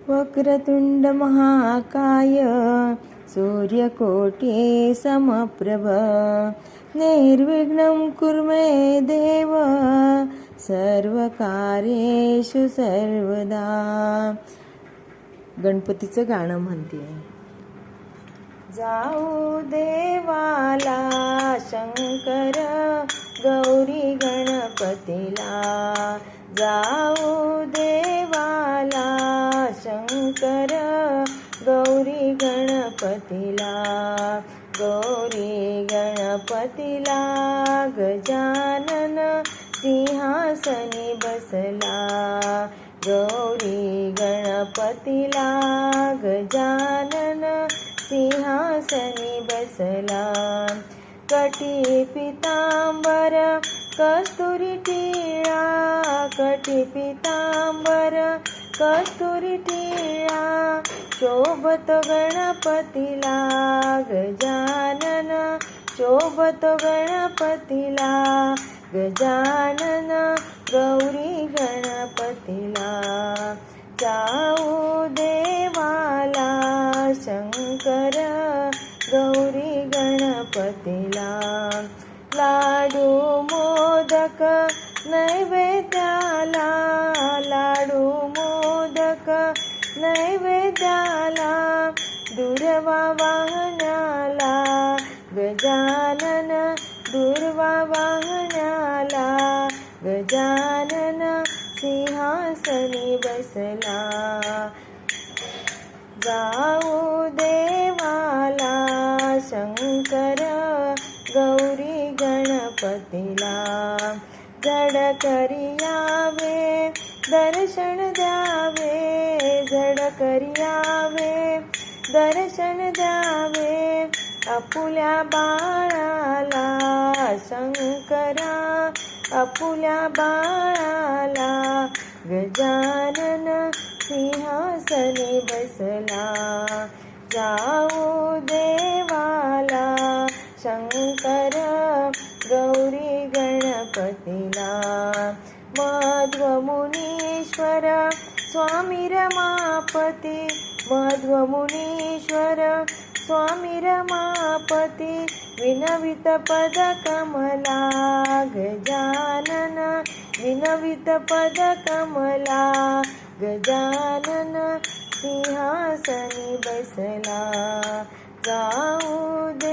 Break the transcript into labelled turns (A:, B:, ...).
A: वक्रतुंड महाकाय सूर्यकोटी समप्रभ निर्विघ्नं कुरु मे देव सर्वकार्येषु सर्वदा. गणपतीचं गाणं म्हणते. जाऊ देवाला शंकर गौरी गणपतीला, जाऊ देवाला शंकर गौरी गणपतीला, गौरी गणपतीला गजानन सिंहासनी बसला, गौरी गणपतीला गजानन सिंहासनी बसला. कटी पितांबर कस्तुरी टिळा, कटी पितांबर कस्तुरी टिळा, शोभतो गणपतीला गजानन, शोभतो गणपतीला गजानन, गौरी गणपतीला. जाऊ देवाला शंकर गौरी गणपतीला, लाडू मोदक नैवेद्याला, लाडू मोदक नैवेद्याला, दुर्वा वाहनाला गजानन, दुर्वा वाहनाला गजानन सिंहासनी बसला. जाऊ देवाला शंकर गौरी गणपतीला, जड करियावे दर्शन द्यावे, जड करियावे दर्शन द्यावे, आपुल्या बाळाला शंकरा, आपुल्या बाळाला गजानन सिंहासनी बसला. जाऊ देवाला शंकर गौरी गणपतीला, मध्व मुनीश्वर स्वामी रमापती, मध्व मुनीश्वर स्वामी रमापती, विनवित पद कमला गजानन, विनवित पद कमला गजानन सिंहासनी बसला. जाऊ दे